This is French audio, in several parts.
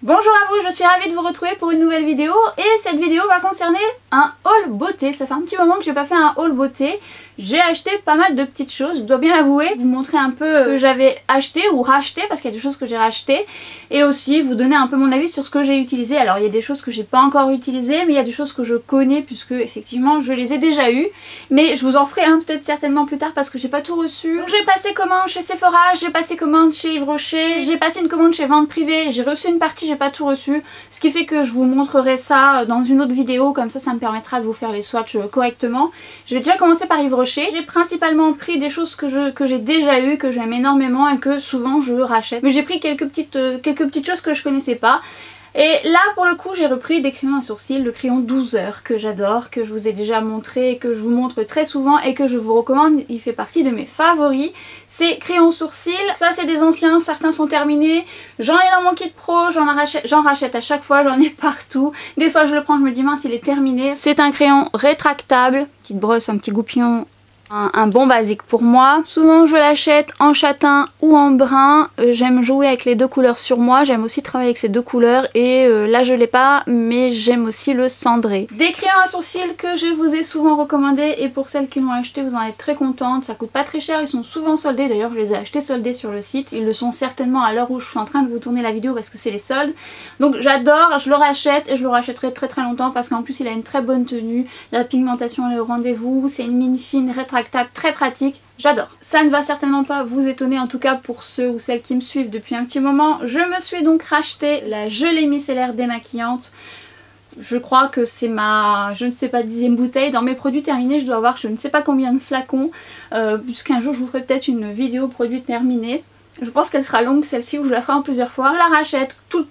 Bonjour à vous, je suis ravie de vous retrouver pour une nouvelle vidéo et cette vidéo va concerner un haul beauté. Ça fait un petit moment que j'ai pas fait un haul beauté. J'ai acheté pas mal de petites choses, je dois bien l'avouer. Vous montrer un peu ce que j'avais acheté ou racheté parce qu'il y a des choses que j'ai rachetées. Et aussi vous donner un peu mon avis sur ce que j'ai utilisé. Alors il y a des choses que j'ai pas encore utilisées mais il y a des choses que je connais puisque effectivement je les ai déjà eues. Mais je vous en ferai un peut-être certainement plus tard parce que j'ai pas tout reçu. Donc j'ai passé commande chez Sephora, j'ai passé commande chez Yves Rocher, j'ai passé une commande chez Vente Privée, j'ai reçu une partie, j'ai pas tout reçu. Ce qui fait que je vous montrerai ça dans une autre vidéo, comme ça me permettra de vous faire les swatchs correctement. Je vais déjà commencer par Yves Rocher. J'ai principalement pris des choses que j'ai déjà eues, que j'aime énormément et que souvent je rachète. Mais j'ai pris quelques petites choses que je connaissais pas. Et là pour le coup j'ai repris des crayons à sourcils, le crayon 12 heures que j'adore, que je vous ai déjà montré, que je vous montre très souvent et que je vous recommande, il fait partie de mes favoris. C'est crayons sourcils, ça c'est des anciens, certains sont terminés, j'en ai dans mon kit pro, j'en rachète à chaque fois, j'en ai partout. Des fois je le prends, je me dis mince il est terminé. C'est un crayon rétractable, petite brosse, un petit goupillon. Un bon basique pour moi. Souvent je l'achète en châtain ou en brun. J'aime jouer avec les deux couleurs sur moi. J'aime aussi travailler avec ces deux couleurs. Et là je l'ai pas mais j'aime aussi le cendré. Des crayons à sourcils que je vous ai souvent recommandés. Et pour celles qui l'ont acheté vous en êtes très contentes. Ça coûte pas très cher. Ils sont souvent soldés. D'ailleurs je les ai achetés soldés sur le site. Ils le sont certainement à l'heure où je suis en train de vous tourner la vidéo parce que c'est les soldes. Donc j'adore. Je le rachète et je le rachèterai très longtemps parce qu'en plus il a une très bonne tenue. La pigmentation elle est au rendez-vous. C'est une mine fine rétractable. Très pratique, j'adore. Ça ne va certainement pas vous étonner, en tout cas pour ceux ou celles qui me suivent depuis un petit moment. Je me suis donc racheté la gelée micellaire démaquillante. Je crois que c'est ma, je ne sais pas, 10e bouteille. Dans mes produits terminés, je dois avoir je ne sais pas combien de flacons. Puisqu'un jour je vous ferai peut-être une vidéo produits terminés. Je pense qu'elle sera longue celle-ci où je la ferai en plusieurs fois. Je la rachète tout le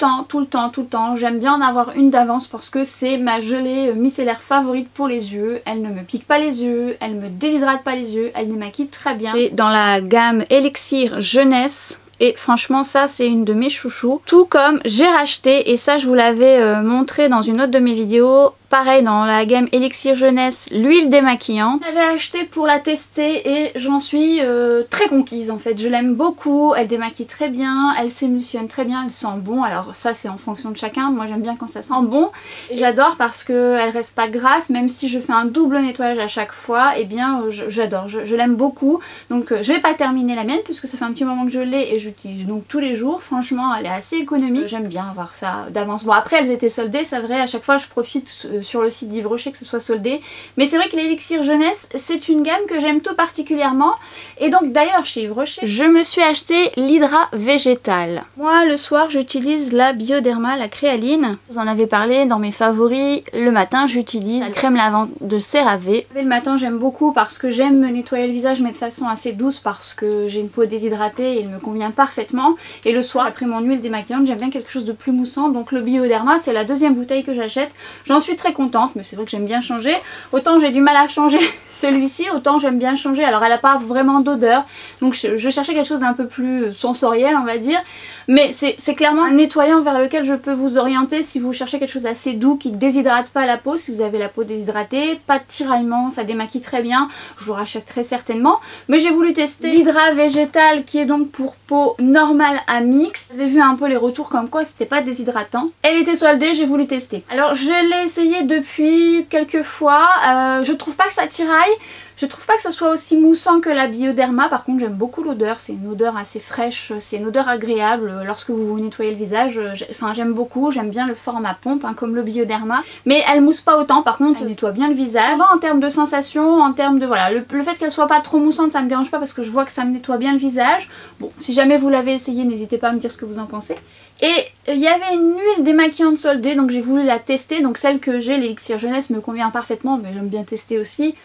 temps. J'aime bien en avoir une d'avance parce que c'est ma gelée micellaire favorite pour les yeux. Elle ne me pique pas les yeux, elle me déshydrate pas les yeux, elle démaquille très bien. C'est dans la gamme Elixir Jeunesse. Et franchement ça c'est une de mes chouchous. Tout comme j'ai racheté, et ça je vous l'avais montré dans une autre de mes vidéos, pareil dans la gamme Elixir Jeunesse, l'huile démaquillante. J'avais acheté pour la tester et j'en suis très conquise en fait. Je l'aime beaucoup, elle démaquille très bien, elle s'émulsionne très bien, elle sent bon. Alors ça c'est en fonction de chacun, moi j'aime bien quand ça sent bon. J'adore parce qu'elle reste pas grasse, même si je fais un double nettoyage à chaque fois, et bien j'adore, je l'aime beaucoup. Donc je vais pas terminer la mienne puisque ça fait un petit moment que je l'ai et j'utilise donc tous les jours. Franchement elle est assez économique, j'aime bien avoir ça d'avance. Bon après elles étaient soldées, c'est vrai, à chaque fois je profite sur le site d'Yves Rocher que ce soit soldé, mais c'est vrai que l'Elixir Jeunesse c'est une gamme que j'aime tout particulièrement. Et donc d'ailleurs chez Yves Rocher je me suis acheté l'Hydra végétale. Moi le soir j'utilise la Bioderma, la créaline, vous en avez parlé dans mes favoris. Le matin j'utilise la crème lavande de CeraVe. Le matin j'aime beaucoup parce que j'aime me nettoyer le visage mais de façon assez douce parce que j'ai une peau déshydratée et il me convient parfaitement. Et le soir après mon huile démaquillante j'aime bien quelque chose de plus moussant, donc le Bioderma c'est la 2e bouteille que j'achète. J'en suis très contente, mais c'est vrai que j'aime bien changer. Autant j'ai du mal à changer celui-ci, autant j'aime bien changer. Alors elle n'a pas vraiment d'odeur, donc je cherchais quelque chose d'un peu plus sensoriel on va dire. Mais c'est clairement un nettoyant vers lequel je peux vous orienter si vous cherchez quelque chose d'assez doux qui ne déshydrate pas la peau. Si vous avez la peau déshydratée, pas de tiraillement, ça démaquille très bien. Je vous rachète très certainement. Mais j'ai voulu tester l'Hydra végétale qui est donc pour peau normale à mixte. Vous avez vu un peu les retours comme quoi c'était pas déshydratant. Elle était soldée, j'ai voulu tester. Alors je l'ai essayé depuis quelques fois. Je trouve pas que ça tiraille. Je trouve pas que ça soit aussi moussant que la Bioderma, par contre j'aime beaucoup l'odeur, c'est une odeur assez fraîche, c'est une odeur agréable lorsque vous vous nettoyez le visage. Enfin j'aime beaucoup, j'aime bien le format pompe hein, comme le Bioderma, mais elle mousse pas autant, par contre elle nettoie bien le visage. En termes de sensation, en termes de voilà, le fait qu'elle soit pas trop moussante ça me dérange pas parce que je vois que ça me nettoie bien le visage. Bon, si jamais vous l'avez essayé n'hésitez pas à me dire ce que vous en pensez. Et il y avait une huile démaquillante soldée donc j'ai voulu la tester, donc celle que j'ai, l'Elixir Jeunesse me convient parfaitement mais j'aime bien tester aussi.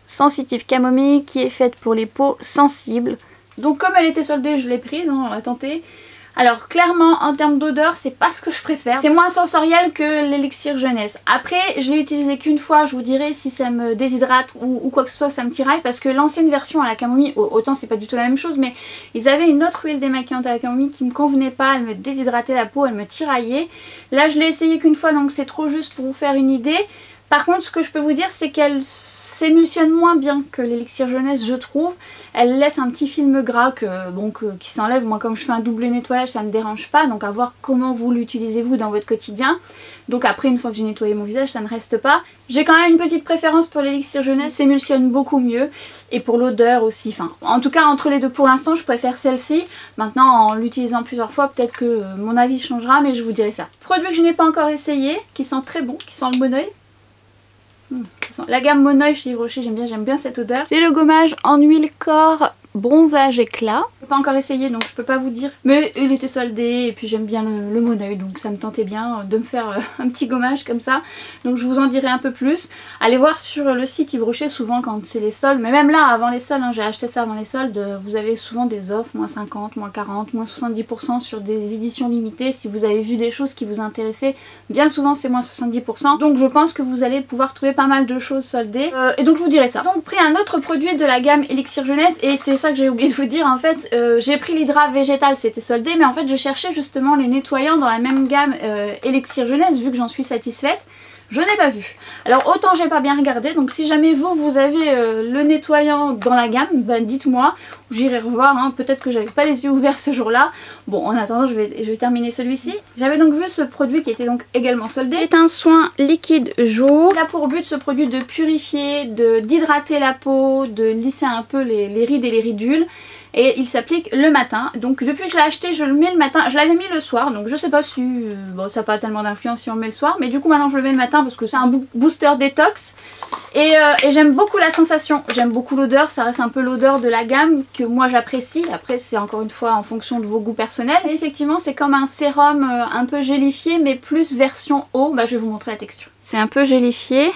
Sensitive camomille qui est faite pour les peaux sensibles. Donc comme elle était soldée je l'ai prise, hein, on va tenter. Alors clairement en termes d'odeur c'est pas ce que je préfère. C'est moins sensoriel que l'Elixir Jeunesse. Après je l'ai utilisé qu'une fois, je vous dirai si ça me déshydrate ou quoi que ce soit, ça me tiraille. Parce que l'ancienne version à la camomille, autant c'est pas du tout la même chose, mais ils avaient une autre huile démaquillante à la camomille qui me convenait pas, elle me déshydratait la peau, elle me tiraillait. Là je l'ai essayé qu'une fois donc c'est trop juste pour vous faire une idée. Par contre, ce que je peux vous dire, c'est qu'elle s'émulsionne moins bien que l'élixir jeunesse, je trouve. Elle laisse un petit film gras qui s'enlève. Moi, comme je fais un double nettoyage, ça ne me dérange pas. Donc à voir comment vous l'utilisez vous dans votre quotidien. Donc après, une fois que j'ai nettoyé mon visage, ça ne reste pas. J'ai quand même une petite préférence pour l'élixir jeunesse, s'émulsionne beaucoup mieux. Et pour l'odeur aussi. Enfin, en tout cas, entre les deux, pour l'instant, je préfère celle-ci. Maintenant, en l'utilisant plusieurs fois, peut-être que mon avis changera, mais je vous dirai ça. Produit que je n'ai pas encore essayé, qui sent très bon, qui sent le Monoeil. La gamme Monoeil chez Yves Rocher, j'aime bien cette odeur. C'est le gommage en huile corps bronzage éclat. Je n'ai pas encore essayé donc je peux pas vous dire, mais il était soldé et puis j'aime bien le Monoeil, donc ça me tentait bien de me faire un petit gommage comme ça. Donc je vous en dirai un peu plus. Allez voir sur le site Yves Rocher souvent quand c'est les soldes, mais même là avant les soldes, hein, j'ai acheté ça avant les soldes, vous avez souvent des offres, moins 50, moins 40, moins 70% sur des éditions limitées. Si vous avez vu des choses qui vous intéressaient, bien souvent c'est moins 70%. Donc je pense que vous allez pouvoir trouver pas mal de choses soldées. Et donc je vous dirai ça. Donc pris un autre produit de la gamme Élixir Jeunesse, et c'est ça que j'ai oublié de vous dire en fait, j'ai pris l'Hydra végétal, c'était soldé, mais en fait je cherchais justement les nettoyants dans la même gamme Élixir Jeunesse, vu que j'en suis satisfaite. Je n'ai pas vu. Alors autant j'ai pas bien regardé, donc si jamais vous avez le nettoyant dans la gamme, ben dites-moi, j'irai revoir, hein. Peut-être que j'avais pas les yeux ouverts ce jour-là. Bon, en attendant je vais terminer celui-ci. J'avais donc vu ce produit qui était donc également soldé. C'est un soin liquide jour. Il a pour but ce produit de purifier, d'hydrater la peau, de lisser un peu les rides et les ridules. Et il s'applique le matin. Donc depuis que je l'ai acheté, je le mets le matin. Je l'avais mis le soir, donc je sais pas si bon, ça n'a pas tellement d'influence si on le met le soir, mais du coup maintenant je le mets le matin parce que c'est un booster détox. Et j'aime beaucoup la sensation, j'aime beaucoup l'odeur, ça reste un peu l'odeur de la gamme que moi j'apprécie. Après c'est encore une fois en fonction de vos goûts personnels. Et effectivement c'est comme un sérum un peu gélifié mais plus version eau. Bah, je vais vous montrer la texture. C'est un peu gélifié.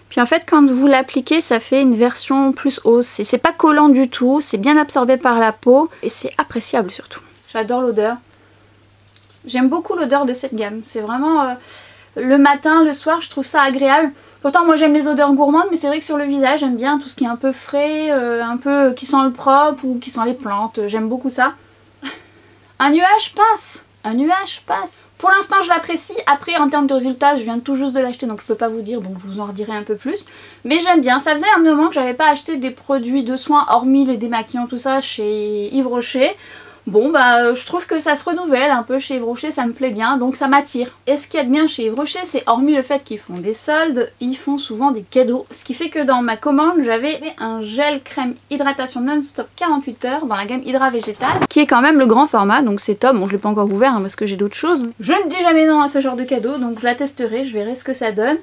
Puis en fait quand vous l'appliquez ça fait une version plus eau, c'est pas collant du tout, c'est bien absorbé par la peau et c'est appréciable surtout. J'adore l'odeur, j'aime beaucoup l'odeur de cette gamme, c'est vraiment le matin, le soir je trouve ça agréable. Pourtant moi j'aime les odeurs gourmandes, mais c'est vrai que sur le visage j'aime bien tout ce qui est un peu frais, un peu qui sent le propre ou qui sent les plantes, j'aime beaucoup ça. Un nuage passe! Un nuage passe. Pour l'instant je l'apprécie, après en termes de résultats je viens tout juste de l'acheter donc je peux pas vous dire, donc je vous en redirai un peu plus. Mais j'aime bien, ça faisait un moment que j'avais pas acheté des produits de soins hormis les démaquillants tout ça chez Yves Rocher. Bon bah je trouve que ça se renouvelle un peu chez Yves Rocher, ça me plaît bien, donc ça m'attire. Et ce qu'il y a de bien chez Yves Rocher, c'est hormis le fait qu'ils font des soldes, ils font souvent des cadeaux. Ce qui fait que dans ma commande, j'avais un gel crème hydratation non-stop 48 heures dans la gamme Hydra végétal, qui est quand même le grand format, donc c'est top. Bon je l'ai pas encore ouvert hein, parce que j'ai d'autres choses. Je ne dis jamais non à ce genre de cadeau, donc je la testerai, je verrai ce que ça donne.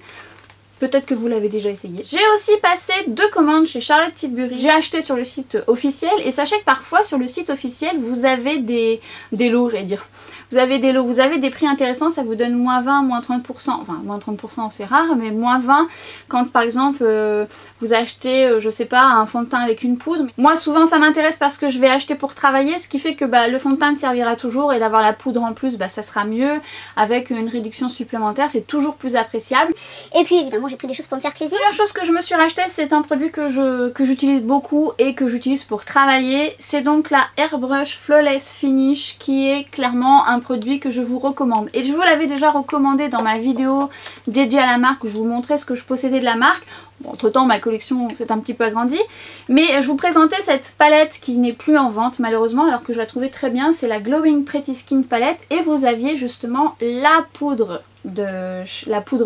Peut-être que vous l'avez déjà essayé. J'ai aussi passé 2 commandes chez Charlotte Tilbury. J'ai acheté sur le site officiel et sachez que parfois sur le site officiel vous avez des lots, j'allais dire. Vous avez des lots, vous avez des prix intéressants, ça vous donne moins 20, moins 30%, enfin moins 30% c'est rare, mais moins 20 quand par exemple vous achetez, je sais pas, un fond de teint avec une poudre. Moi souvent ça m'intéresse parce que je vais acheter pour travailler, ce qui fait que bah, le fond de teint me servira toujours et d'avoir la poudre en plus, bah, ça sera mieux. Avec une réduction supplémentaire, c'est toujours plus appréciable. Et puis évidemment j'ai pris des choses pour me faire plaisir. La première chose que je me suis racheté, c'est un produit que j'utilise beaucoup et que j'utilise pour travailler. C'est donc la Airbrush Flawless Finish qui est clairement un produit que je vous recommande. Et je vous l'avais déjà recommandé dans ma vidéo dédiée à la marque où je vous montrais ce que je possédais de la marque. Bon, entre temps ma collection s'est un petit peu agrandie, mais je vous présentais cette palette qui n'est plus en vente malheureusement alors que je la trouvais très bien. C'est la Glowing Pretty Skin palette et vous aviez justement la poudre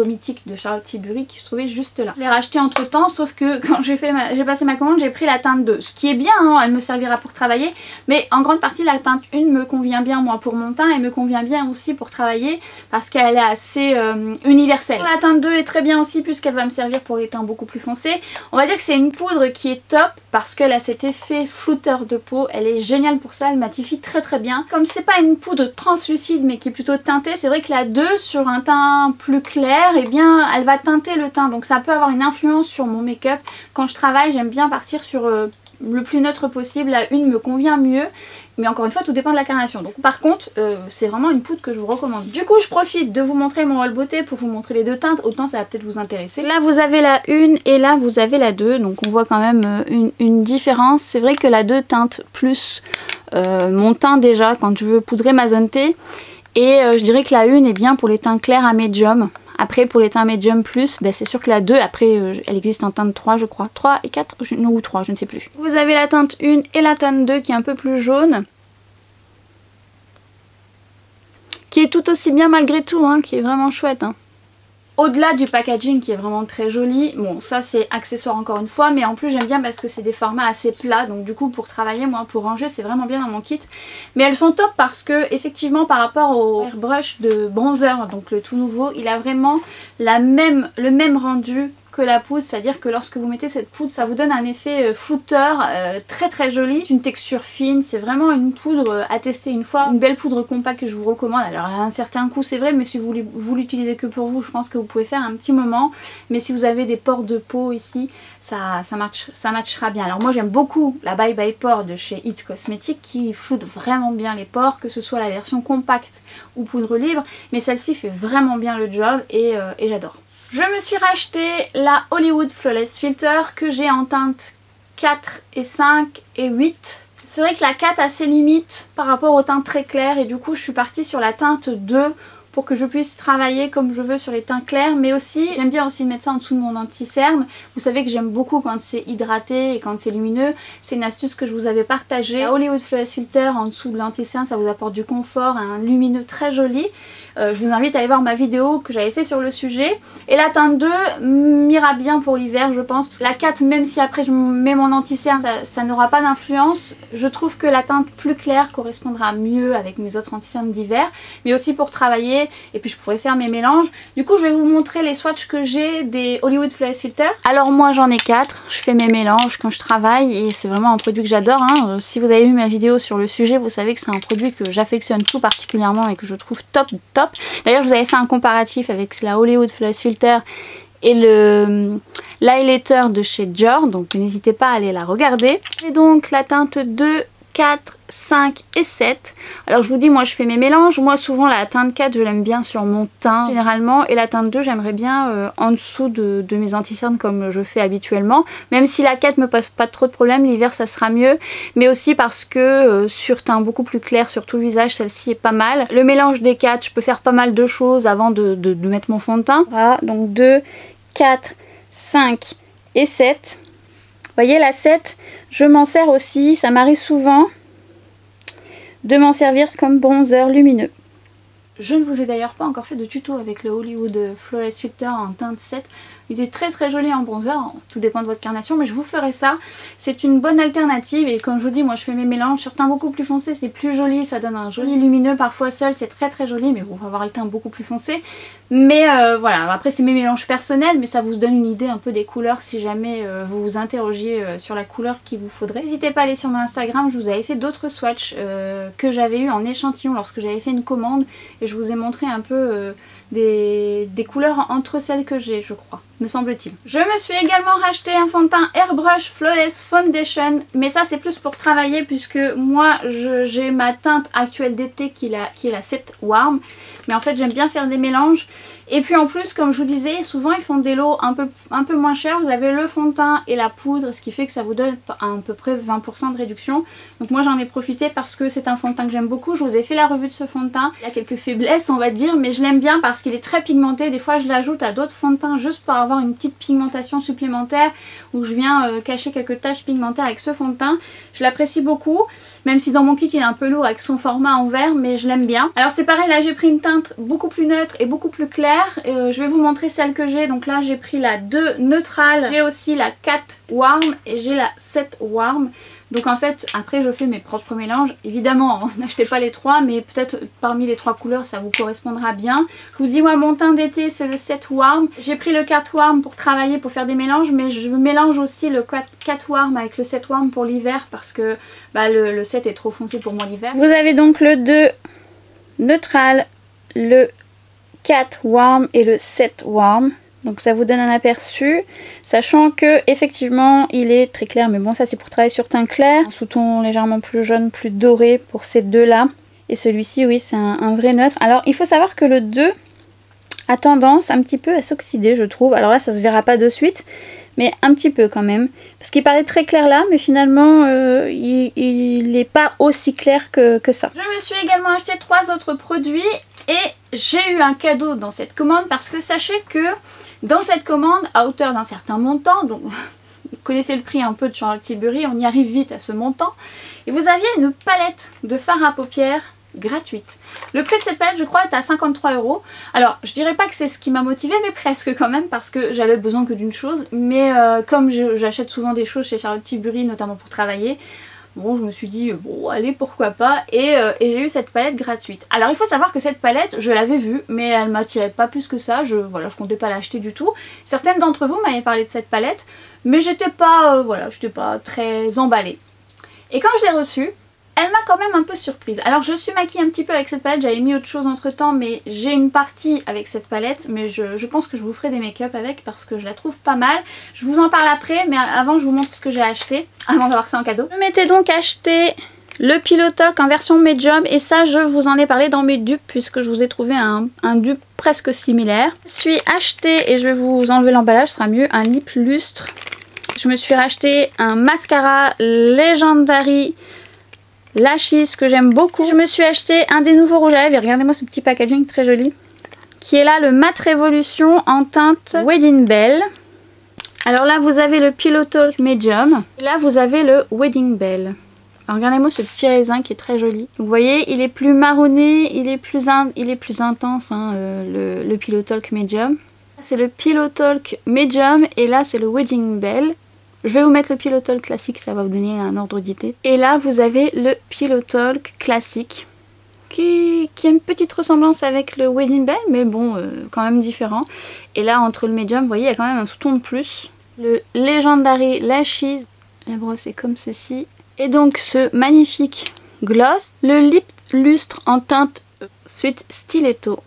mythique de Charlotte Tilbury qui se trouvait juste là. Je l'ai racheté entre temps, sauf que quand j'ai passé ma commande, j'ai pris la teinte 2, ce qui est bien, hein, elle me servira pour travailler, mais en grande partie la teinte 1 me convient bien moi pour mon teint et me convient bien aussi pour travailler parce qu'elle est assez universelle. La teinte 2 est très bien aussi puisqu'elle va me servir pour les teints beaucoup plus foncés. On va dire que c'est une poudre qui est top parce qu'elle a cet effet flouteur de peau, elle est géniale pour ça, elle matifie très très bien. Comme c'est pas une poudre translucide mais qui est plutôt teintée, c'est vrai que la 2 sur un teint plus clair, et eh bien elle va teinter le teint, donc ça peut avoir une influence sur mon make-up. Quand je travaille j'aime bien partir sur le plus neutre possible, la 1 me convient mieux, mais encore une fois tout dépend de la carnation. Donc par contre c'est vraiment une poudre que je vous recommande. Du coup je profite de vous montrer mon haul beauté pour vous montrer les 2 teintes, autant ça va peut-être vous intéresser. Là vous avez la 1 et là vous avez la 2, donc on voit quand même une différence. C'est vrai que la 2 teinte plus mon teint déjà quand je veux poudrer ma zone T. Et je dirais que la 1 est bien pour les teints clairs à médium. Après pour les teints médium plus, c'est sûr que la 2, après elle existe en teinte 3 je crois. 3 et 4, non ou 3, je ne sais plus. Vous avez la teinte 1 et la teinte 2 qui est un peu plus jaune. Qui est tout aussi bien malgré tout, hein, qui est vraiment chouette. Hein. Au-delà du packaging qui est vraiment très joli, bon ça c'est accessoire encore une fois, mais en plus j'aime bien parce que c'est des formats assez plats, donc du coup pour travailler, moi pour ranger c'est vraiment bien dans mon kit. Mais elles sont top parce que effectivement par rapport au airbrush de bronzer, donc le tout nouveau, il a vraiment le même rendu que la poudre, c'est-à-dire que lorsque vous mettez cette poudre, ça vous donne un effet flouteur très très joli, une texture fine, c'est vraiment une poudre à tester une fois, une belle poudre compacte que je vous recommande. Alors à un certain coût c'est vrai, mais si vous l'utilisez que pour vous, je pense que vous pouvez faire un petit moment, mais si vous avez des pores de peau ici, ça matchera bien. Alors moi j'aime beaucoup la Bye Bye Pore de chez It Cosmetics qui floute vraiment bien les pores, que ce soit la version compacte ou poudre libre, mais celle-ci fait vraiment bien le job et j'adore. Je me suis racheté la Hollywood Flawless Filter que j'ai en teinte 4 et 5 et 8. C'est vrai que la 4 a ses limites par rapport aux teintes très claires et du coup je suis partie sur la teinte 2 pour que je puisse travailler comme je veux sur les teints clairs, mais aussi j'aime bien aussi mettre ça en dessous de mon anti-cerne. Vous savez que j'aime beaucoup quand c'est hydraté et quand c'est lumineux, c'est une astuce que je vous avais partagée. La Hollywood Flawless Filter en dessous de l'anti-cerne, ça vous apporte du confort, un lumineux très joli. Je vous invite à aller voir ma vidéo que j'avais fait sur le sujet. Et la teinte 2 m'ira bien pour l'hiver je pense. Parce que la 4, même si après je mets mon anti-cerne, ça n'aura pas d'influence. Je trouve que la teinte plus claire correspondra mieux avec mes autres anti-cernes d'hiver. Mais aussi pour travailler et puis je pourrais faire mes mélanges. Du coup je vais vous montrer les swatchs que j'ai des Hollywood Flawless Filter. Alors moi j'en ai 4. Je fais mes mélanges quand je travaille et c'est vraiment un produit que j'adore. Hein. Si vous avez vu ma vidéo sur le sujet, vous savez que c'est un produit que j'affectionne tout particulièrement et que je trouve top. D'ailleurs je vous avais fait un comparatif avec la Hollywood Flawless Filter et le l'highlighter de chez Dior, donc n'hésitez pas à aller la regarder. Et donc la teinte 2, 4, 5 et 7. Alors je vous dis, moi je fais mes mélanges. Moi souvent la teinte 4 je l'aime bien sur mon teint généralement. Et la teinte 2 j'aimerais bien en dessous de mes anti-cernes comme je fais habituellement. Même si la 4 me pose pas trop de problème, l'hiver ça sera mieux. Mais aussi parce que sur teint beaucoup plus clair sur tout le visage, celle-ci est pas mal. Le mélange des 4, je peux faire pas mal de choses avant de mettre mon fond de teint. Voilà, donc 2, 4, 5 et 7. Vous voyez la 7, je m'en sers aussi, ça m'arrive souvent de m'en servir comme bronzer lumineux. Je ne vous ai d'ailleurs pas encore fait de tuto avec le Hollywood Flawless Filter en teinte 7. Il est très très joli en bronzer, tout dépend de votre carnation, mais je vous ferai ça. C'est une bonne alternative et comme je vous dis, moi je fais mes mélanges sur teint beaucoup plus foncé, c'est plus joli, ça donne un joli lumineux. Parfois seul c'est très très joli, mais vous faut avoir le teint beaucoup plus foncé. Mais voilà, après c'est mes mélanges personnels, mais ça vous donne une idée un peu des couleurs si jamais vous vous interrogiez sur la couleur qu'il vous faudrait. N'hésitez pas à aller sur mon Instagram, je vous avais fait d'autres swatchs que j'avais eu en échantillon lorsque j'avais fait une commande et je vous ai montré un peu des couleurs entre celles que j'ai, je crois, me semble-t-il. Je me suis également racheté un fond de teint Airbrush Flawless Foundation, mais ça c'est plus pour travailler puisque moi j'ai ma teinte actuelle d'été qui est la 7 Warm, mais en fait j'aime bien faire des mélanges. Et puis en plus, comme je vous disais, souvent ils font des lots un peu moins chers. Vous avez le fond de teint et la poudre, ce qui fait que ça vous donne à peu près 20% de réduction. Donc moi j'en ai profité parce que c'est un fond de teint que j'aime beaucoup. Je vous ai fait la revue de ce fond de teint. Il y a quelques faiblesses on va dire, mais je l'aime bien parce qu'il est très pigmenté. Des fois je l'ajoute à d'autres fonds de teint juste pour avoir une petite pigmentation supplémentaire, où je viens cacher quelques taches pigmentaires avec ce fond de teint. Je l'apprécie beaucoup, même si dans mon kit il est un peu lourd avec son format en verre, mais je l'aime bien. Alors c'est pareil, là j'ai pris une teinte beaucoup plus neutre et beaucoup plus claire. Je vais vous montrer celle que j'ai. Donc là j'ai pris la 2 neutrale, j'ai aussi la 4 warm et j'ai la 7 warm. Donc en fait après je fais mes propres mélanges. Évidemment n'achetez pas les 3, mais peut-être parmi les 3 couleurs ça vous correspondra bien. Je vous dis, moi mon teint d'été c'est le 7 warm. J'ai pris le 4 warm pour travailler, pour faire des mélanges, mais je mélange aussi le 4 warm avec le 7 warm pour l'hiver parce que le 7 est trop foncé pour moi l'hiver. Vous avez donc le 2 neutral, le 4 warm et le 7 warm. Donc ça vous donne un aperçu, sachant que effectivement il est très clair, mais bon ça c'est pour travailler sur teint clair, un sous-ton légèrement plus jaune, plus doré pour ces deux là. Et celui-ci oui c'est un vrai neutre. Alors il faut savoir que le 2 a tendance un petit peu à s'oxyder je trouve. Alors là ça se verra pas de suite, mais un petit peu quand même. Parce qu'il paraît très clair là, mais finalement il n'est pas aussi clair que ça. Je me suis également acheté 3 autres produits. Et j'ai eu un cadeau dans cette commande parce que sachez que dans cette commande, à hauteur d'un certain montant, donc vous connaissez le prix un peu de Charlotte Tilbury, on y arrive vite à ce montant, et vous aviez une palette de fard à paupières gratuite. Le prix de cette palette, je crois, est à 53 €. Alors, je dirais pas que c'est ce qui m'a motivée, mais presque quand même, parce que j'avais besoin que d'une chose. Mais comme j'achète souvent des choses chez Charlotte Tilbury, notamment pour travailler, bon, je me suis dit, bon, allez, pourquoi pas. Et j'ai eu cette palette gratuite. Alors, il faut savoir que cette palette, je l'avais vue, mais elle m'attirait pas plus que ça. Voilà, je comptais pas l'acheter du tout. Certaines d'entre vous m'avaient parlé de cette palette, mais j'étais pas, voilà, j'étais pas très emballée. Et quand je l'ai reçue, elle m'a quand même un peu surprise. Alors je suis maquillée un petit peu avec cette palette, j'avais mis autre chose entre temps, mais j'ai une partie avec cette palette, mais je pense que je vous ferai des make-up avec parce que je la trouve pas mal. Je vous en parle après, mais avant je vous montre ce que j'ai acheté, avant d'avoir ça en cadeau. Je m'étais donc acheté le Pillow Talk en version médium, et ça je vous en ai parlé dans mes dupes puisque je vous ai trouvé un dupe presque similaire. Je suis acheté, et je vais vous enlever l'emballage, ce sera mieux, un lip lustre. Je me suis racheté un mascara Legendary Lashes que j'aime beaucoup. Je me suis acheté un des nouveaux rouges à lèvres, et regardez-moi ce petit packaging très joli, qui est là, le Matte Révolution en teinte Wedding Bell. Alors là vous avez le Pillow Talk Medium, et là vous avez le Wedding Bell. Alors regardez-moi ce petit raisin qui est très joli. Donc, vous voyez, il est plus marronné, il est plus intense, hein, le Pillow Talk Medium. C'est le Pillow Talk Medium, et là c'est le Wedding Bell. Je vais vous mettre le Pillow Talk classique, ça va vous donner un ordre d'idée. Et là vous avez le Pillow Talk classique qui a une petite ressemblance avec le Wedding Bell, mais bon, quand même différent. Et là entre le Medium, vous voyez, il y a quand même un sous-ton de plus. Le Legendary Lashes, la brosse est comme ceci. Et donc ce magnifique gloss, le lip lustre en teinte Sweet Stiletto.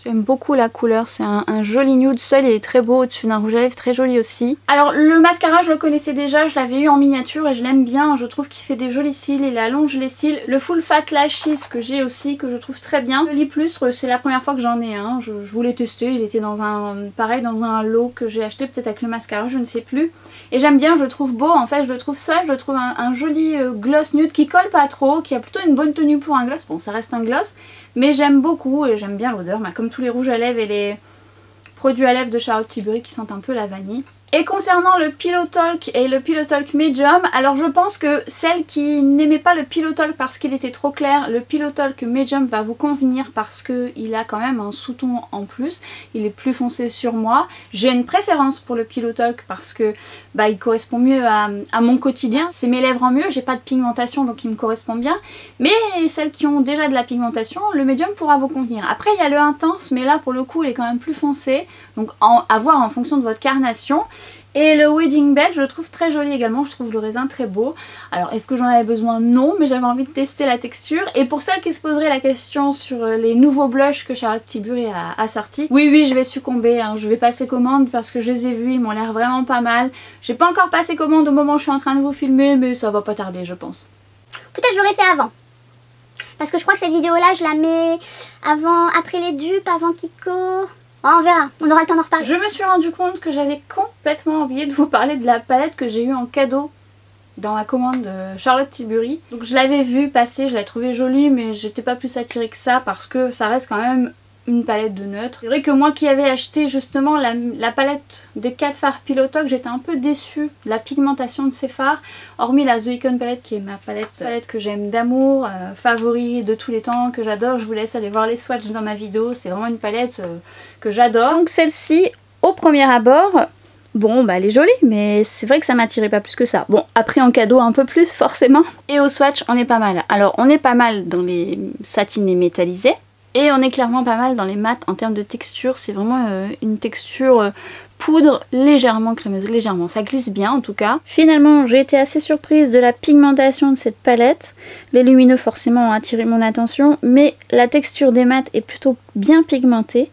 J'aime beaucoup la couleur, c'est un joli nude, seul il est très beau, au-dessus d'un rouge à lèvres très joli aussi. Alors le mascara je le connaissais déjà, je l'avais eu en miniature et je l'aime bien, je trouve qu'il fait des jolis cils, il allonge les cils. Le Full Fat Lashes que j'ai aussi, que je trouve très bien. Le lip lustre, c'est la première fois que j'en ai un, je voulais tester, il était dans un lot que j'ai acheté peut-être avec le mascara, je ne sais plus. Et j'aime bien, je le trouve beau, en fait je le trouve seul, je le trouve un joli gloss nude qui colle pas trop, qui a plutôt une bonne tenue pour un gloss, bon ça reste un gloss. Mais j'aime beaucoup et j'aime bien l'odeur, comme tous les rouges à lèvres et les produits à lèvres de Charlotte Tilbury qui sentent un peu la vanille. Et concernant le Pillow Talk et le Pillow Talk Medium, alors je pense que celle qui n'aimait pas le Pillow Talk parce qu'il était trop clair, le Pillow Talk Medium va vous convenir parce qu'il a quand même un sous-ton en plus, il est plus foncé sur moi. J'ai une préférence pour le Pillow Talk parce que il correspond mieux à mon quotidien, c'est mes lèvres en mieux, j'ai pas de pigmentation donc il me correspond bien. Mais celles qui ont déjà de la pigmentation, le Medium pourra vous convenir. Après il y a le Intense, mais là pour le coup il est quand même plus foncé, donc à voir en fonction de votre carnation. Et le Wedding Bell je le trouve très joli également, je trouve le raisin très beau. Alors est-ce que j'en avais besoin? Non, mais j'avais envie de tester la texture. Et pour celles qui se poseraient la question sur les nouveaux blushs que Charlotte Tilbury a sortis, oui je vais succomber, hein. Je vais passer commande parce que je les ai vus, ils m'ont l'air vraiment pas mal. J'ai pas encore passé commande au moment où je suis en train de vous filmer, mais ça va pas tarder je pense. Peut-être je l'aurais fait avant. Parce que je crois que cette vidéo là je la mets après les dupes, avant Kiko. Oh, on verra, on aura le temps d'en reparler. Je me suis rendu compte que j'avais complètement oublié de vous parler de la palette que j'ai eue en cadeau dans la commande de Charlotte Tilbury. Donc je l'avais vue passer, je l'ai trouvée jolie, mais j'étais pas plus attirée que ça parce que ça reste quand même une palette de neutre. C'est vrai que moi qui avais acheté justement la palette des 4 fards Pillow Talk, j'étais un peu déçue de la pigmentation de ces fards, hormis la The Icon palette qui est ma palette que j'aime d'amour, favori de tous les temps, que j'adore. Je vous laisse aller voir les swatchs dans ma vidéo, c'est vraiment une palette que j'adore. Donc celle-ci, au premier abord, bon elle est jolie, mais c'est vrai que ça m'attirait pas plus que ça. Bon, après en cadeau un peu plus forcément. Et au swatch on est pas mal. Alors on est pas mal dans les satinés métallisés. Et on est clairement pas mal dans les mats en termes de texture, c'est vraiment une texture poudre légèrement crémeuse, légèrement, ça glisse bien en tout cas. Finalement j'ai été assez surprise de la pigmentation de cette palette, les lumineux forcément ont attiré mon attention, mais la texture des mats est plutôt bien pigmentée.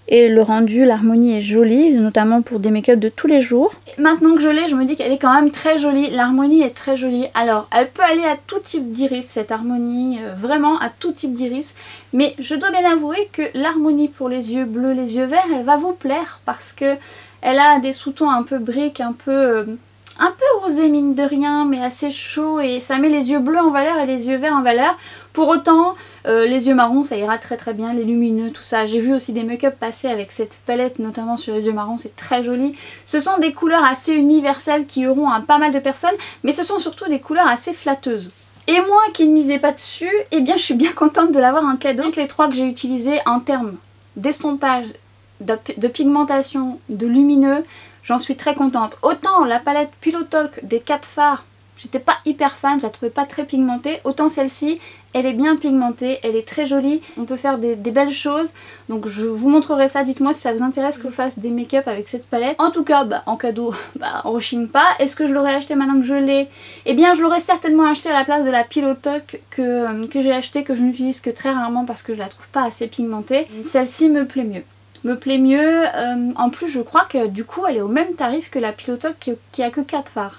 Et le rendu, l'harmonie est jolie, notamment pour des make-up de tous les jours. Et maintenant que je l'ai, je me dis qu'elle est quand même très jolie. L'harmonie est très jolie. Alors, elle peut aller à tout type d'iris, cette harmonie, vraiment à tout type d'iris. Mais je dois bien avouer que l'harmonie pour les yeux bleus, les yeux verts, elle va vous plaire parce que elle a des sous-tons un peu briques, un peu un peu rosé mine de rien, mais assez chaud, et ça met les yeux bleus en valeur et les yeux verts en valeur. Pour autant, les yeux marrons ça ira très très bien, les lumineux, tout ça. J'ai vu aussi des make-up passer avec cette palette, notamment sur les yeux marrons, c'est très joli. Ce sont des couleurs assez universelles qui auront à pas mal de personnes, mais ce sont surtout des couleurs assez flatteuses. Et moi qui ne misais pas dessus, eh bien je suis bien contente de l'avoir en cadeau. Donc les trois que j'ai utilisés en termes d'estompage, de pigmentation, de lumineux, j'en suis très contente. Autant la palette Pillow Talk des 4 fards, j'étais pas hyper fan, je la trouvais pas très pigmentée. Autant celle-ci, elle est bien pigmentée, elle est très jolie, on peut faire des belles choses. Donc je vous montrerai ça, dites-moi si ça vous intéresse que je fasse des make-up avec cette palette. En tout cas, en cadeau, on rechigne pas. Est-ce que je l'aurais acheté maintenant que je l'ai? Eh bien je l'aurais certainement acheté à la place de la Pillow Talk que j'ai acheté, que je n'utilise que très rarement parce que je la trouve pas assez pigmentée. Celle-ci me plaît mieux. En plus je crois que du coup elle est au même tarif que la Pillow Talk qui a que 4 fards.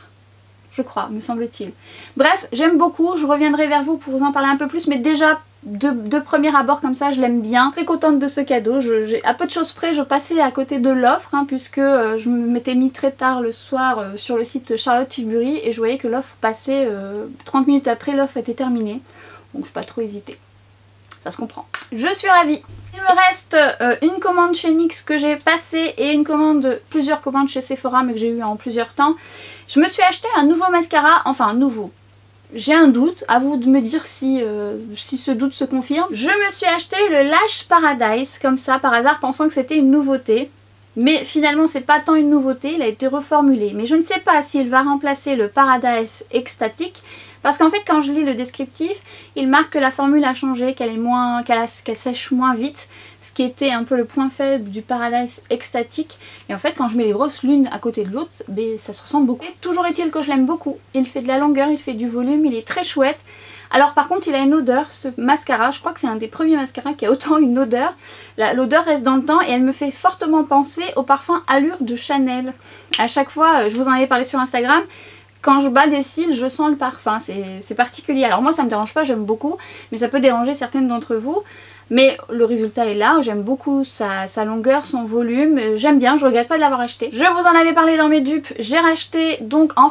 Je crois, me semble-t-il. Bref, j'aime beaucoup, je reviendrai vers vous pour vous en parler un peu plus, mais déjà de premier abord comme ça, je l'aime bien. Très contente de ce cadeau, à peu de choses près, je passais à côté de l'offre, puisque je m'étais mis très tard le soir sur le site Charlotte Tilbury et je voyais que l'offre passait 30 minutes après, l'offre était terminée. Donc je n'ai pas trop hésité. Ça se comprend. Je suis ravie. Il me reste une commande chez NYX que j'ai passée et plusieurs commandes chez Sephora mais que j'ai eu en plusieurs temps. Je me suis acheté un nouveau mascara, enfin nouveau. J'ai un doute, à vous de me dire si ce doute se confirme. Je me suis acheté le Lash Paradise comme ça par hasard pensant que c'était une nouveauté. Mais finalement c'est pas tant une nouveauté, il a été reformulé. Mais je ne sais pas s'il va remplacer le Paradise Extatique. Parce qu'en fait quand je lis le descriptif, il marque que la formule a changé, qu'elle sèche moins vite. Ce qui était un peu le point faible du Paradise Extatique. Et en fait quand je mets les grosses l'une à côté de l'autre, ça se ressemble beaucoup. Et toujours est-il que je l'aime beaucoup. Il fait de la longueur, il fait du volume, il est très chouette. Alors par contre il a une odeur, ce mascara, je crois que c'est un des premiers mascaras qui a autant une odeur. L'odeur reste dans le temps et elle me fait fortement penser au parfum Allure de Chanel. À chaque fois, je vous en avais parlé sur Instagram, quand je bats des cils, je sens le parfum, c'est particulier. Alors moi ça me dérange pas, j'aime beaucoup, mais ça peut déranger certaines d'entre vous. Mais le résultat est là, j'aime beaucoup sa longueur, son volume, j'aime bien, je regrette pas de l'avoir acheté. Je vous en avais parlé dans mes dupes, j'ai racheté donc en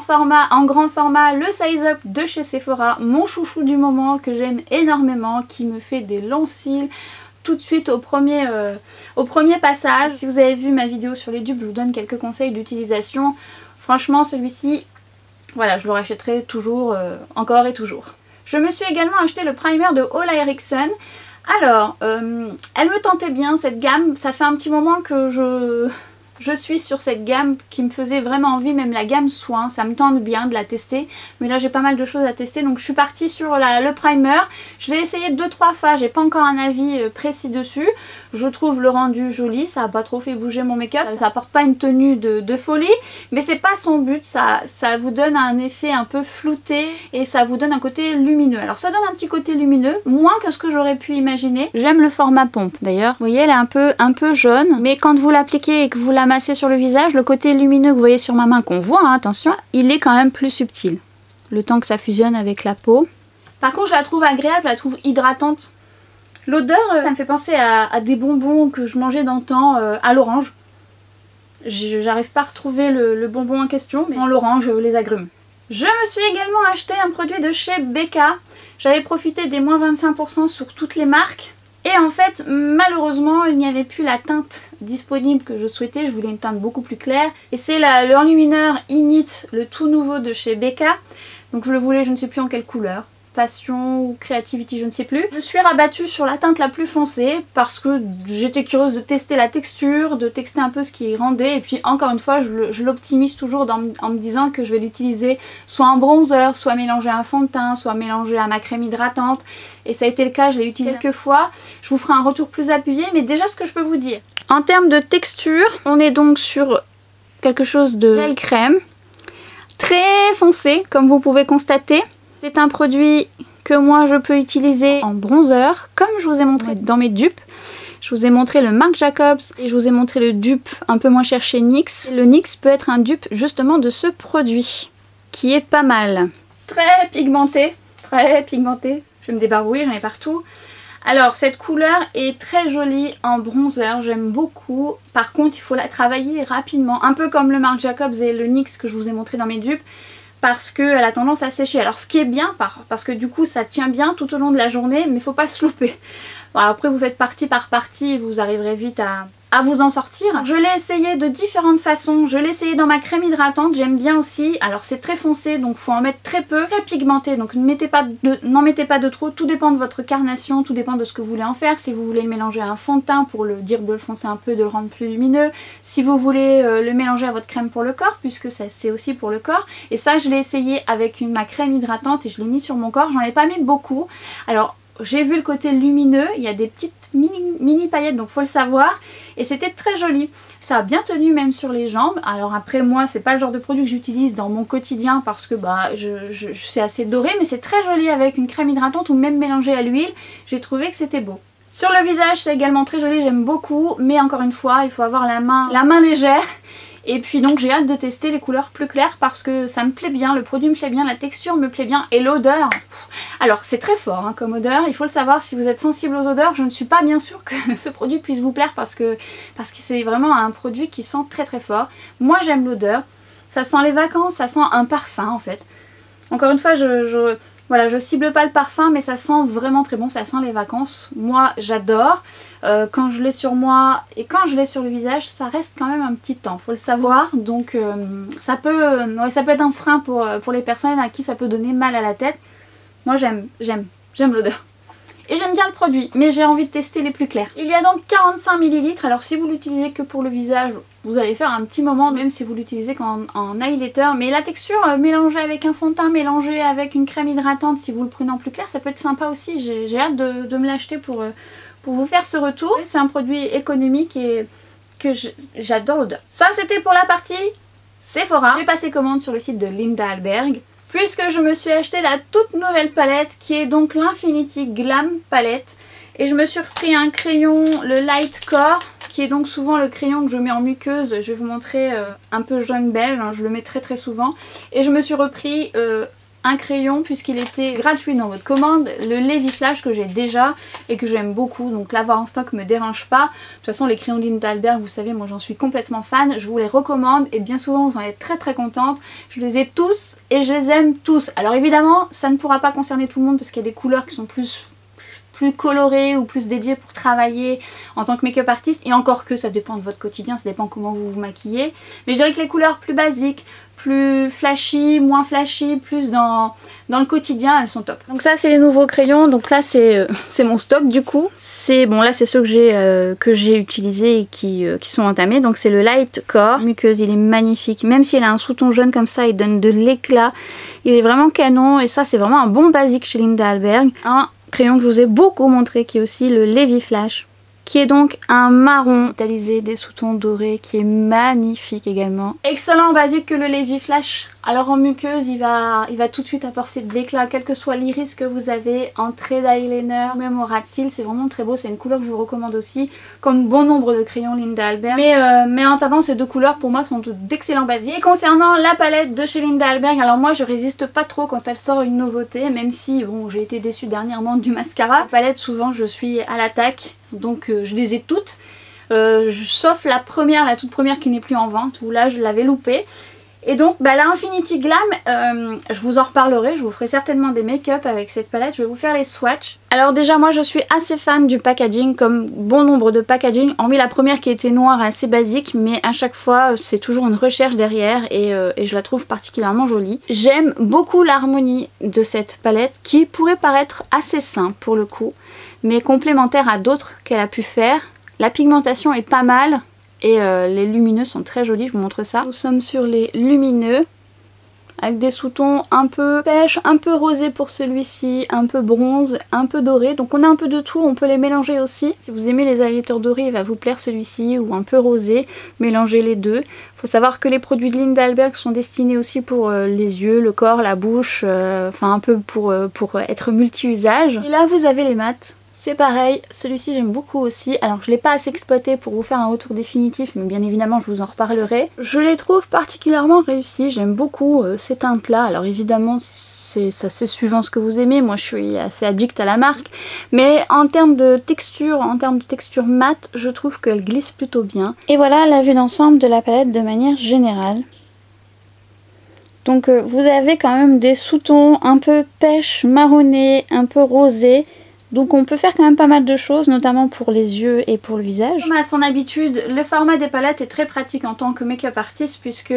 grand format le Size Up de chez Sephora, mon chouchou du moment que j'aime énormément, qui me fait des longs cils tout de suite au premier passage. Si vous avez vu ma vidéo sur les dupes, je vous donne quelques conseils d'utilisation. Franchement celui-ci, voilà, je le rachèterai toujours, encore et toujours. Je me suis également acheté le primer de Ole Henriksen. Alors, elle me tentait bien cette gamme, ça fait un petit moment que je suis sur cette gamme qui me faisait vraiment envie, même la gamme soin, ça me tente bien de la tester. Mais là j'ai pas mal de choses à tester, donc je suis partie sur le primer. Je l'ai essayé 2-3 fois, j'ai pas encore un avis précis dessus. Je trouve le rendu joli, ça a pas trop fait bouger mon make-up, ça apporte pas une tenue de folie, mais c'est pas son but, ça vous donne un effet un peu flouté et ça vous donne un côté lumineux. Alors ça donne un petit côté lumineux, moins que ce que j'aurais pu imaginer. J'aime le format pompe d'ailleurs, vous voyez elle est un peu jaune, mais quand vous l'appliquez et que vous la massez sur le visage, le côté lumineux que vous voyez sur ma main, qu'on voit, attention, il est quand même plus subtil, le temps que ça fusionne avec la peau. Par contre je la trouve agréable, je la trouve hydratante. L'odeur, ça me fait penser à des bonbons que je mangeais dans le temps, à l'orange. J'arrive pas à retrouver le bonbon en question, mais sans l'orange, les agrumes. Je me suis également acheté un produit de chez Becca. J'avais profité des moins 25% sur toutes les marques. Et en fait, malheureusement, il n'y avait plus la teinte disponible que je souhaitais. Je voulais une teinte beaucoup plus claire. Et c'est l'enlumineur Init, le tout nouveau de chez Becca. Donc je le voulais, je ne sais plus en quelle couleur. Passion ou Creativity, je ne sais plus. Je suis rabattue sur la teinte la plus foncée parce que j'étais curieuse de tester la texture, de tester un peu ce qui rendait, et puis encore une fois je l'optimise toujours en me disant que je vais l'utiliser soit en bronzer, soit mélangé à un fond de teint, soit mélangé à ma crème hydratante, et ça a été le cas, je l'ai utilisé quelques fois. Je vous ferai un retour plus appuyé, mais déjà ce que je peux vous dire. En termes de texture, on est donc sur quelque chose de gel crème, très foncé comme vous pouvez constater. C'est un produit que moi je peux utiliser en bronzer, comme je vous ai montré dans mes dupes. Je vous ai montré le Marc Jacobs et je vous ai montré le dupe un peu moins cher chez NYX. Le NYX peut être un dupe justement de ce produit, qui est pas mal. Très pigmenté, très pigmenté. Je vais me débarbouiller, j'en ai partout. Alors cette couleur est très jolie en bronzer, j'aime beaucoup. Par contre il faut la travailler rapidement, un peu comme le Marc Jacobs et le NYX que je vous ai montré dans mes dupes, parce qu'elle a tendance à sécher. Alors ce qui est bien, parce que du coup ça tient bien tout au long de la journée, mais il faut pas se louper. Bon, après vous faites partie par partie et vous arriverez vite à vous en sortir. Je l'ai essayé de différentes façons. Je l'ai essayé dans ma crème hydratante, j'aime bien aussi. Alors c'est très foncé, donc faut en mettre très peu. Très pigmenté, donc n'en mettez pas de trop. Tout dépend de votre carnation, tout dépend de ce que vous voulez en faire. Si vous voulez le mélanger à un fond de teint pour le dire de le foncer un peu, de le rendre plus lumineux. Si vous voulez le mélanger à votre crème pour le corps, puisque c'est aussi pour le corps. Et ça je l'ai essayé avec ma crème hydratante et je l'ai mis sur mon corps. J'en ai pas mis beaucoup. Alors j'ai vu le côté lumineux, il y a des petites mini paillettes, donc faut le savoir, et c'était très joli. Ça a bien tenu même sur les jambes. Alors après moi c'est pas le genre de produit que j'utilise dans mon quotidien parce que je suis assez dorée, mais c'est très joli avec une crème hydratante ou même mélangé à l'huile. J'ai trouvé que c'était beau. Sur le visage c'est également très joli, j'aime beaucoup, mais encore une fois il faut avoir la main légère. Et puis donc j'ai hâte de tester les couleurs plus claires parce que ça me plaît bien, le produit me plaît bien, la texture me plaît bien et l'odeur. Alors c'est très fort hein, comme odeur, il faut le savoir si vous êtes sensible aux odeurs, je ne suis pas bien sûre que ce produit puisse vous plaire parce que c'est vraiment un produit qui sent très très fort. Moi j'aime l'odeur, ça sent les vacances, ça sent un parfum en fait. Encore une fois voilà, je cible pas le parfum mais ça sent vraiment très bon, ça sent les vacances. Moi j'adore. Quand je l'ai sur moi et quand je l'ai sur le visage, ça reste quand même un petit temps, faut le savoir. Donc ça peut être un frein pour les personnes à qui ça peut donner mal à la tête. Moi j'aime l'odeur. Et j'aime bien le produit, mais j'ai envie de tester les plus clairs. Il y a donc 45 ml, alors si vous l'utilisez que pour le visage, vous allez faire un petit moment, même si vous l'utilisez qu'en highlighter. Mais la texture mélangée avec un fond de teint, mélangée avec une crème hydratante, si vous le prenez en plus clair, ça peut être sympa aussi. J'ai hâte de me l'acheter pour vous faire ce retour. C'est un produit économique et que j'adore l'odeur. Ça c'était pour la partie Sephora. J'ai passé commande sur le site de Linda Alberg, puisque je me suis acheté la toute nouvelle palette qui est donc l'Infinity Glam Palette. Et je me suis repris un crayon, le Light Core, qui est donc souvent le crayon que je mets en muqueuse. Je vais vous montrer un peu jaune beige, hein, je le mets très très souvent. Et je me suis repris un crayon puisqu'il était gratuit dans votre commande, le Levi Flash que j'ai déjà et que j'aime beaucoup, donc l'avoir en stock me dérange pas. De toute façon les crayons Linda Alberg, vous savez, moi j'en suis complètement fan, je vous les recommande et bien souvent vous en êtes très très contente. Je les ai tous et je les aime tous. Alors évidemment ça ne pourra pas concerner tout le monde parce qu'il y a des couleurs qui sont plus colorées ou plus dédiées pour travailler en tant que make-up artiste, et encore que ça dépend de votre quotidien, ça dépend comment vous vous maquillez. Mais je dirais que les couleurs plus basiques, plus flashy, moins flashy, plus dans le quotidien, elles sont top. Donc ça c'est les nouveaux crayons, donc là c'est mon stock du coup. Bon là c'est ceux que j'ai utilisés et qui sont entamés. Donc c'est le Light Core muqueuse, il est magnifique. Même s'il a un sous-ton jaune comme ça, il donne de l'éclat. Il est vraiment canon et ça c'est vraiment un bon basique chez Linda Alberg. Un crayon que je vous ai beaucoup montré qui est aussi le Levi Flash, qui est donc un marron métallisé, des sous-tons dorés, qui est magnifique également. Excellent basique que le Levi Flash. Alors en muqueuse il va tout de suite apporter de l'éclat, quel que soit l'iris que vous avez, en trait d'eyeliner, même au ras de cils, c'est vraiment très beau, c'est une couleur que je vous recommande aussi, comme bon nombre de crayons Linda Alberg. Mais en attendant, ces deux couleurs pour moi sont d'excellents basiques. Et concernant la palette de chez Linda Alberg, alors moi je résiste pas trop quand elle sort une nouveauté, même si bon j'ai été déçue dernièrement du mascara. La palette souvent je suis à l'attaque, donc je les ai toutes, sauf la toute première qui n'est plus en vente, où là je l'avais loupée. Et donc la Infinity Glam, je vous en reparlerai, je vous ferai certainement des make-up avec cette palette, je vais vous faire les swatchs. Alors déjà moi je suis assez fan du packaging, comme bon nombre de packaging, hormis la première qui était noire assez basique, mais à chaque fois c'est toujours une recherche derrière et je la trouve particulièrement jolie. J'aime beaucoup l'harmonie de cette palette qui pourrait paraître assez simple pour le coup, mais complémentaire à d'autres qu'elle a pu faire. La pigmentation est pas mal. Et les lumineux sont très jolis, je vous montre ça. Nous sommes sur les lumineux, avec des sous-tons un peu pêche, un peu rosé pour celui-ci, un peu bronze, un peu doré. Donc on a un peu de tout, on peut les mélanger aussi. Si vous aimez les highlighters dorés, il va vous plaire celui-ci, ou un peu rosé, mélangez les deux. Il faut savoir que les produits de Linda Alberg sont destinés aussi pour les yeux, le corps, la bouche, enfin un peu pour être multi-usage. Et là vous avez les mats. c'est pareil, celui-ci j'aime beaucoup aussi. Alors je ne l'ai pas assez exploité pour vous faire un retour définitif, mais bien évidemment je vous en reparlerai. Je les trouve particulièrement réussis, j'aime beaucoup ces teintes là. Alors évidemment c'est suivant ce que vous aimez, moi je suis assez addict à la marque. Mais en termes de texture mate, je trouve qu'elle glisse plutôt bien. Et voilà la vue d'ensemble de la palette de manière générale. Donc vous avez quand même des sous-tons un peu pêche, marronné, un peu rosé. Donc on peut faire quand même pas mal de choses, notamment pour les yeux et pour le visage. Comme à son habitude, le format des palettes est très pratique en tant que make-up artiste puisque,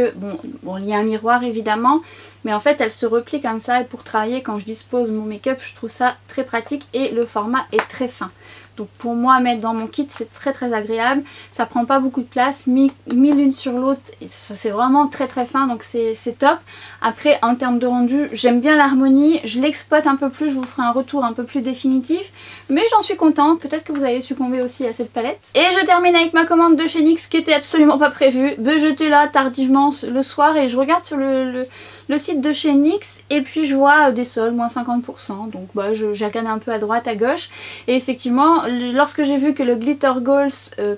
bon, il y a un miroir évidemment, mais en fait elle se replie comme ça et pour travailler quand je dispose mon make-up, je trouve ça très pratique et le format est très fin. Donc pour moi mettre dans mon kit c'est très agréable, ça prend pas beaucoup de place, mis l'une sur l'autre et c'est vraiment très fin donc c'est top. Après en termes de rendu j'aime bien l'harmonie, je l'exploite un peu plus, je vous ferai un retour un peu plus définitif mais j'en suis contente, peut-être que vous allez succomber aussi à cette palette. Et je termine avec ma commande de chez NYX qui était absolument pas prévue, j'étais là tardivement le soir et je regarde sur le site de chez NYX et puis je vois des soldes, moins 50%, donc j'ai regardé un peu à droite, à gauche et effectivement lorsque j'ai vu que le Glitter Goals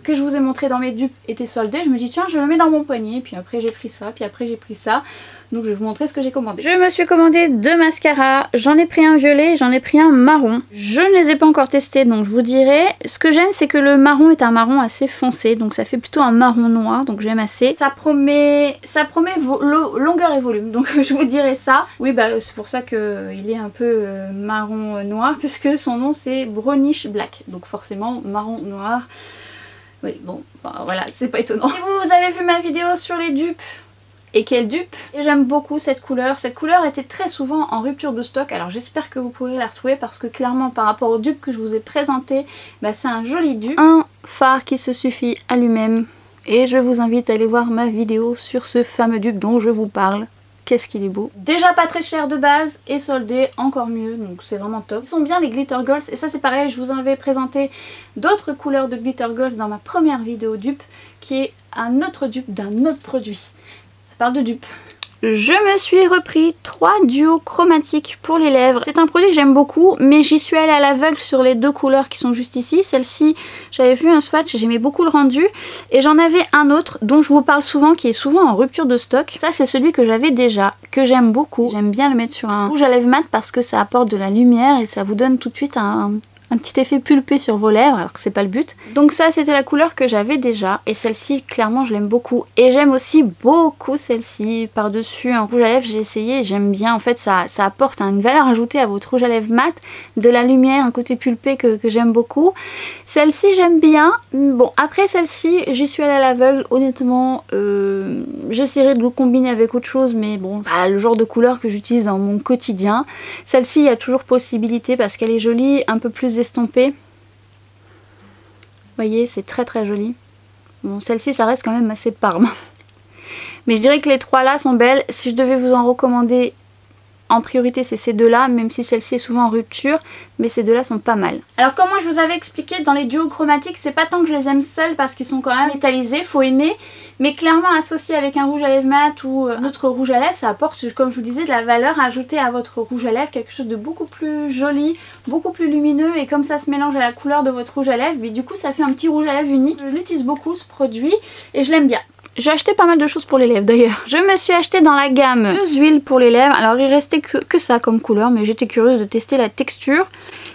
que je vous ai montré dans mes dupes était soldé, je me dis tiens je le mets dans mon poignet, puis après j'ai pris ça, donc je vais vous montrer ce que j'ai commandé. Je me suis commandé 2 mascaras, j'en ai pris un violet, j'en ai pris un marron. Je ne les ai pas encore testés donc je vous dirai. Ce que j'aime c'est que le marron est un marron assez foncé, donc ça fait plutôt un marron noir, donc j'aime assez. Ça promet longueur et volume, donc je vous dirai ça. Oui c'est pour ça qu'il est un peu marron noir puisque son nom c'est Brownish Black, donc forcément marron noir. Oui bon voilà, c'est pas étonnant. Si vous avez vu ma vidéo sur les dupes, et quelle dupe! Et j'aime beaucoup cette couleur. Cette couleur était très souvent en rupture de stock, alors j'espère que vous pourrez la retrouver parce que clairement par rapport au dupe que je vous ai présenté, c'est un joli dupe. Un fard qui se suffit à lui-même et je vous invite à aller voir ma vidéo sur ce fameux dupe dont je vous parle. Qu'est-ce qu'il est beau. Déjà pas très cher de base et soldé encore mieux, donc c'est vraiment top. Ils sont bien les Glitter Goals et ça c'est pareil, je vous en avais présenté d'autres couleurs de Glitter Goals dans ma première vidéo dupe qui est un autre dupe d'un autre produit. Parle de dupe. Je me suis repris 3 duos chromatiques pour les lèvres. C'est un produit que j'aime beaucoup, mais j'y suis allée à l'aveugle sur les 2 couleurs qui sont juste ici. Celle-ci, j'avais vu un swatch, j'aimais beaucoup le rendu. Et j'en avais un autre dont je vous parle souvent, qui est souvent en rupture de stock. Ça, c'est celui que j'avais déjà, que j'aime beaucoup. J'aime bien le mettre sur un rouge à lèvres mat parce que ça apporte de la lumière et ça vous donne tout de suite un petit effet pulpé sur vos lèvres alors que c'est pas le but. Donc ça c'était la couleur que j'avais déjà et celle-ci clairement je l'aime beaucoup. Et j'aime aussi beaucoup celle-ci par dessus un rouge à lèvres, j'ai essayé et j'aime bien. En fait ça apporte une valeur ajoutée à votre rouge à lèvres mat, de la lumière, un côté pulpé que j'aime beaucoup. Celle-ci j'aime bien. Bon après celle-ci j'y suis allée à l'aveugle honnêtement. J'essaierai de le combiner avec autre chose mais bon le genre de couleur que j'utilise dans mon quotidien. Celle-ci il y a toujours possibilité parce qu'elle est jolie, un peu plus estompée. Vous voyez c'est très joli. Bon celle-ci ça reste quand même assez parme. Mais je dirais que les 3 là sont belles. Si je devais vous en recommander en priorité c'est ces 2 là, même si celle-ci est souvent en rupture, mais ces 2 là sont pas mal. Alors comme moi je vous avais expliqué dans les duos chromatiques, c'est pas tant que je les aime seuls parce qu'ils sont quand même métallisés, faut aimer, mais clairement associé avec un rouge à lèvres mat ou un autre rouge à lèvres, ça apporte comme je vous disais de la valeur ajoutée à votre rouge à lèvres, quelque chose de beaucoup plus joli, beaucoup plus lumineux et comme ça se mélange à la couleur de votre rouge à lèvres, mais du coup ça fait un petit rouge à lèvres unique. Je l'utilise beaucoup ce produit et je l'aime bien. J'ai acheté pas mal de choses pour les lèvres d'ailleurs. Je me suis acheté dans la gamme 2 huiles pour les lèvres. Alors il restait que ça comme couleur mais j'étais curieuse de tester la texture.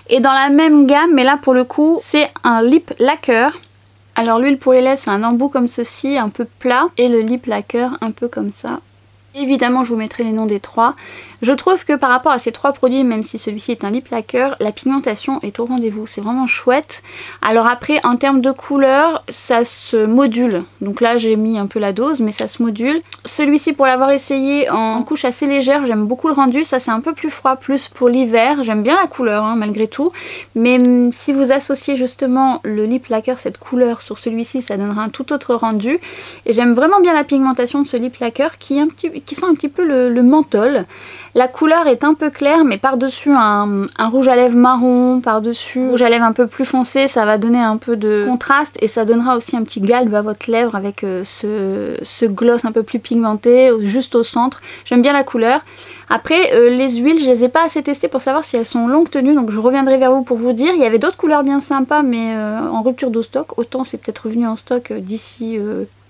Et dans la même gamme mais là pour le coup c'est un lip lacquer. Alors l'huile pour les lèvres c'est un embout comme ceci, un peu plat. Et le lip lacquer un peu comme ça. Évidemment je vous mettrai les noms des 3. Je trouve que par rapport à ces 3 produits, même si celui-ci est un lip lacquer, la pigmentation est au rendez-vous, c'est vraiment chouette. Alors après en termes de couleur, ça se module. Donc là j'ai mis un peu la dose mais ça se module. Celui-ci pour l'avoir essayé en couche assez légère, j'aime beaucoup le rendu. Ça c'est un peu plus froid, plus pour l'hiver. J'aime bien la couleur malgré tout. Mais si vous associez justement le lip lacquer, cette couleur sur celui-ci, ça donnera un tout autre rendu. Et j'aime vraiment bien la pigmentation de ce lip lacquer qui qui sent un petit peu le menthol. La couleur est un peu claire, mais par-dessus un rouge à lèvres marron, par-dessus rouge à lèvres un peu plus foncé, ça va donner un peu de contraste et ça donnera aussi un petit galbe à votre lèvre avec ce gloss un peu plus pigmenté, juste au centre. J'aime bien la couleur. Après, les huiles, je les ai pas assez testées pour savoir si elles sont longue tenue, donc je reviendrai vers vous pour vous dire. Il y avait d'autres couleurs bien sympas, mais en rupture de stock. Autant c'est peut-être revenu en stock d'ici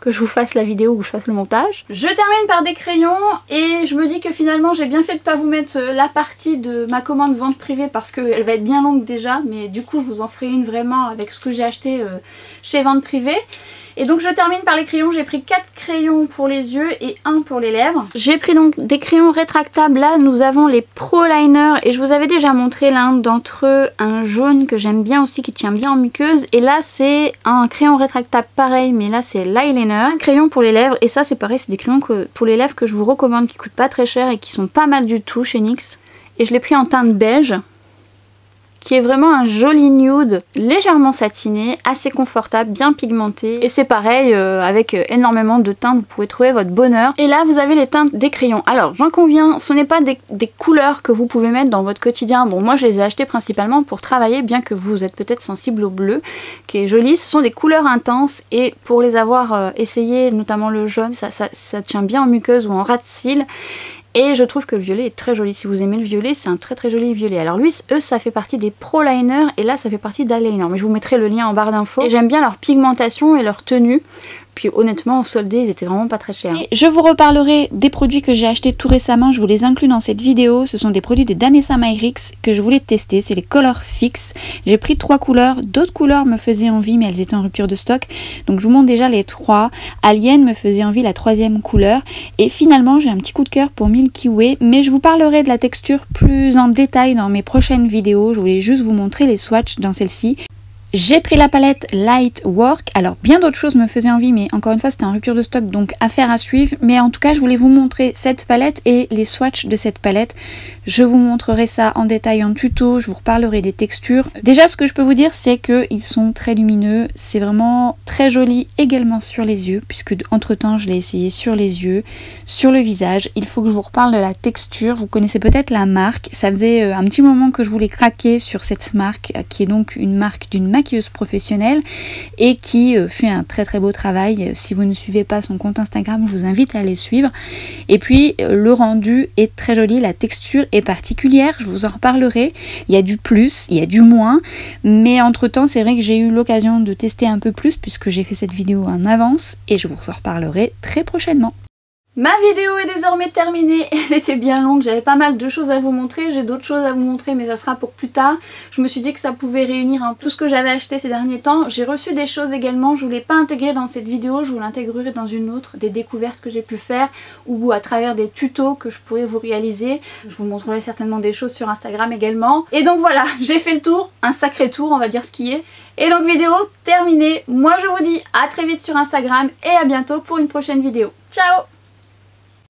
que je vous fasse la vidéo ou que je fasse le montage. Je termine par des crayons et je me dis que finalement j'ai bien fait de pas vous mettre la partie de ma commande vente privée parce qu'elle va être bien longue déjà, mais du coup je vous en ferai une vraiment avec ce que j'ai acheté chez vente privée. Et donc je termine par les crayons, j'ai pris 4 crayons pour les yeux et 1 pour les lèvres. J'ai pris donc des crayons rétractables, là nous avons les Pro Liner et je vous avais déjà montré l'un d'entre eux, un jaune que j'aime bien aussi qui tient bien en muqueuse. Et là c'est un crayon rétractable pareil mais là c'est l'eyeliner. Un crayon pour les lèvres et ça c'est pareil, c'est des crayons pour les lèvres que je vous recommande qui coûtent pas très cher et qui sont pas mal du tout chez NYX. Et je l'ai pris en teinte beige, qui est vraiment un joli nude, légèrement satiné, assez confortable, bien pigmenté. Et c'est pareil, avec énormément de teintes, vous pouvez trouver votre bonheur. Et là, vous avez les teintes des crayons. Alors, j'en conviens, ce n'est pas des couleurs que vous pouvez mettre dans votre quotidien. Bon, moi, je les ai achetées principalement pour travailler, bien que vous êtes peut-être sensible au bleu, qui est joli. Ce sont des couleurs intenses et pour les avoir essayées, notamment le jaune, ça tient bien en muqueuse ou en ras de cils. Et je trouve que le violet est très joli. Si vous aimez le violet, c'est un très très joli violet. Alors lui, eux, ça fait partie des Pro Liner et là, ça fait partie d'eyeliner. Mais je vous mettrai le lien en barre d'infos. Et j'aime bien leur pigmentation et leur tenue. Puis honnêtement, en soldé, ils étaient vraiment pas très chers. Et je vous reparlerai des produits que j'ai achetés tout récemment. Je vous les inclus dans cette vidéo. Ce sont des produits de Danessa Myricks que je voulais tester. C'est les Color Fix. J'ai pris 3 couleurs. D'autres couleurs me faisaient envie, mais elles étaient en rupture de stock. Donc je vous montre déjà les 3. Alien me faisait envie, la 3e couleur. Et finalement, j'ai un petit coup de cœur pour Milky Way. Mais je vous parlerai de la texture plus en détail dans mes prochaines vidéos. Je voulais juste vous montrer les swatchs dans celle-ci. J'ai pris la palette Light Work, alors bien d'autres choses me faisaient envie mais encore une fois c'était en rupture de stock donc affaire à suivre, mais en tout cas je voulais vous montrer cette palette et les swatchs de cette palette. Je vous montrerai ça en détail en tuto, je vous reparlerai des textures. Déjà ce que je peux vous dire c'est qu'ils sont très lumineux, c'est vraiment très joli également sur les yeux puisque entre temps je l'ai essayé sur les yeux, sur le visage. Il faut que je vous reparle de la texture, vous connaissez peut-être la marque, ça faisait un petit moment que je voulais craquer sur cette marque qui est donc une marque d'une maquilleuse professionnelle et qui fait un très très beau travail. Si vous ne suivez pas son compte Instagram, je vous invite à aller suivre. Et puis le rendu est très joli, la texture est particulière, je vous en reparlerai. Il y a du plus, il y a du moins, mais entre temps c'est vrai que j'ai eu l'occasion de tester un peu plus puisque j'ai fait cette vidéo en avance et je vous en reparlerai très prochainement. Ma vidéo est désormais terminée, elle était bien longue, j'avais pas mal de choses à vous montrer, j'ai d'autres choses à vous montrer mais ça sera pour plus tard. Je me suis dit que ça pouvait réunir tout ce que j'avais acheté ces derniers temps. J'ai reçu des choses également, je ne l'ai pas intégré dans cette vidéo, je vous l'intégrerai dans une autre, des découvertes que j'ai pu faire ou à travers des tutos que je pourrais vous réaliser. Je vous montrerai certainement des choses sur Instagram également. Et donc voilà, j'ai fait le tour, un sacré tour on va dire ce qui est. Et donc vidéo terminée, moi je vous dis à très vite sur Instagram et à bientôt pour une prochaine vidéo. Ciao!